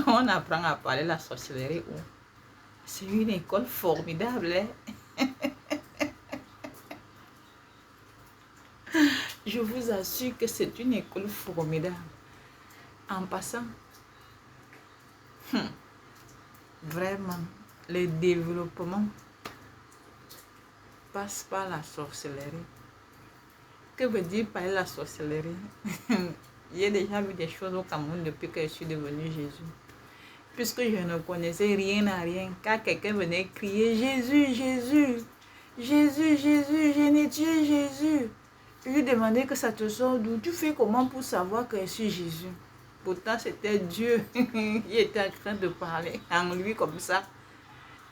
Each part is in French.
On apprend à parler la sorcellerie où? C'est une école formidable. Hein? Je vous assure que c'est une école formidable. En passant, vraiment, le développement passe par la sorcellerie. Que veut dire parler la sorcellerie? J'ai déjà vu des choses au Cameroun depuis que je suis devenue Jésus. Puisque je ne connaissais rien à rien, quand quelqu'un venait crier Jésus, Jésus, Jésus, Jésus, j'ai né tué Jésus. Je lui demandais que ça te sort d'où? Tu fais comment pour savoir que je suis Jésus? Pourtant, c'était Dieu. Il était en train de parler en lui comme ça.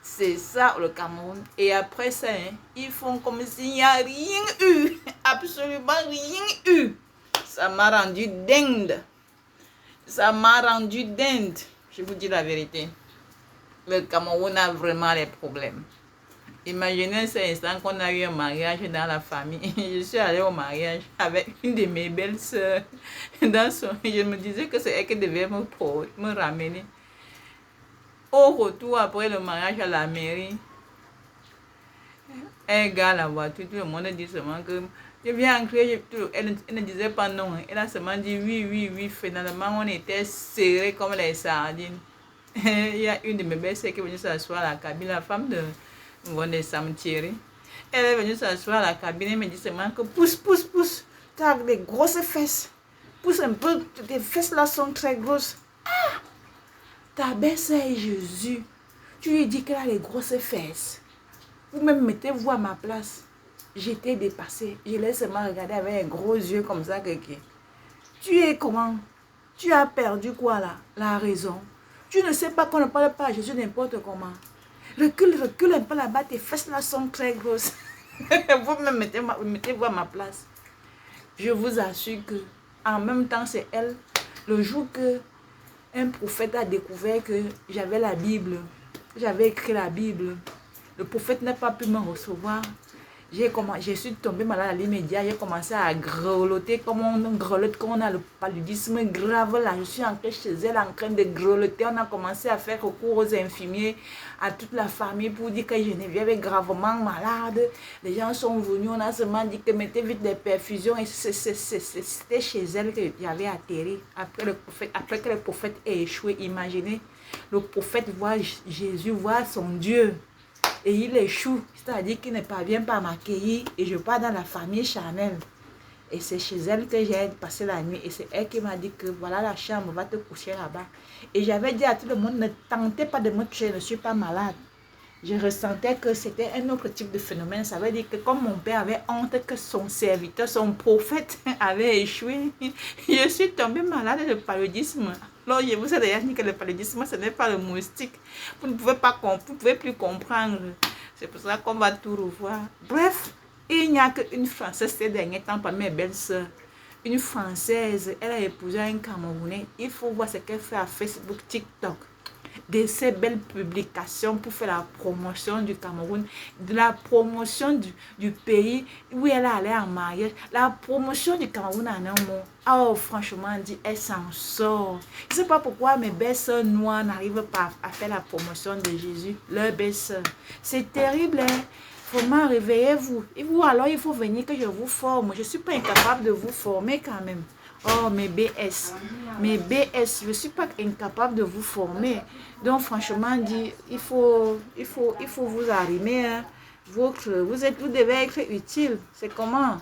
C'est ça le Cameroun. Et après ça, hein, ils font comme s'il n'y a rien eu. Absolument rien eu. Ça m'a rendu dingue. Ça m'a rendu dingue. Je vous dis la vérité. Le Cameroun a vraiment les problèmes. Imaginez cet instant qu'on a eu un mariage dans la famille. Je suis allée au mariage avec une de mes belles sœurs. Je me disais que c'est elle qui devait me ramener. Au retour, après le mariage à la mairie, un gars à la voiture, tout le monde dit seulement que je viens entrer. Elle ne disait pas non. Elle a seulement dit oui, oui, oui. Finalement, on était serrés comme les sardines. Il y a une de mes belles-sœurs qui est venue s'asseoir à la cabine, la femme de Sam Thierry. Elle est venue s'asseoir à la cabine et me dit seulement que pousse, pousse, pousse. Tu as des grosses fesses. Pousse un peu, tes fesses là sont très grosses. Ah! Ta belle-sœur est Jésus. Tu lui dis qu'elle a les grosses fesses. Vous-même mettez-vous à ma place. J'étais dépassée. Je l'ai seulement regardé avec un gros yeux comme ça. Tu es comment? Tu as perdu quoi là? La raison. Tu ne sais pas qu'on ne parle pas à Jésus n'importe comment. Recule, recule un peu là-bas. Tes fesses là sont très grosses. Vous-même mettez-vous à ma place. Je vous assure que en même temps c'est elle. Le jour que un prophète a découvert que j'avais la Bible, j'avais écrit la Bible, le prophète n'a pas pu me recevoir. Je suis tombée malade à l'immédiat, j'ai commencé à grelotter comme on grelotte quand on a le paludisme grave là. Je suis entrée chez elle en train de grelotter. On a commencé à faire recours aux infirmiers, à toute la famille pour dire que Geneviève est gravement malade. Les gens sont venus, on a seulement dit que mettez vite des perfusions et c'était chez elle que j'avais atterri. Après que le prophète ait échoué, imaginez, le prophète voit Jésus, voit son Dieu. Et il échoue, c'est-à-dire qu'il ne parvient pas à m'accueillir et je pars dans la famille charnelle. Et c'est chez elle que j'ai passé la nuit et c'est elle qui m'a dit que voilà la chambre, va te coucher là-bas. Et j'avais dit à tout le monde, ne tentez pas de me tuer, je ne suis pas malade. Je ressentais que c'était un autre type de phénomène. Ça veut dire que comme mon père avait honte que son serviteur, son prophète avait échoué, je suis tombée malade de paludisme. Alors je vous ai déjà dit que le paludisme, ce n'est pas le moustique. Vous ne pouvez plus comprendre. C'est pour ça qu'on va tout revoir. Bref, il n'y a qu'une Française ces derniers temps parmi mes belles-sœurs. Une Française, elle a épousé un Camerounais. Il faut voir ce qu'elle fait à Facebook, TikTok. De ces belles publications pour faire la promotion du Cameroun, de la promotion du pays où elle est allée en mariage, la promotion du Cameroun en un mot. Oh, franchement, dit, elle s'en sort. Je ne sais pas pourquoi mes belles-sœurs noires n'arrivent pas à faire la promotion de Jésus, leurs belles-sœurs. C'est terrible, hein? Vraiment, réveillez-vous. Et vous, alors, il faut venir que je vous forme. Je ne suis pas incapable de vous former quand même. Oh, mes BS, je ne suis pas incapable de vous former. Donc, franchement, dit, il faut vous arrimer. Hein. Vous devez être utile. C'est comment?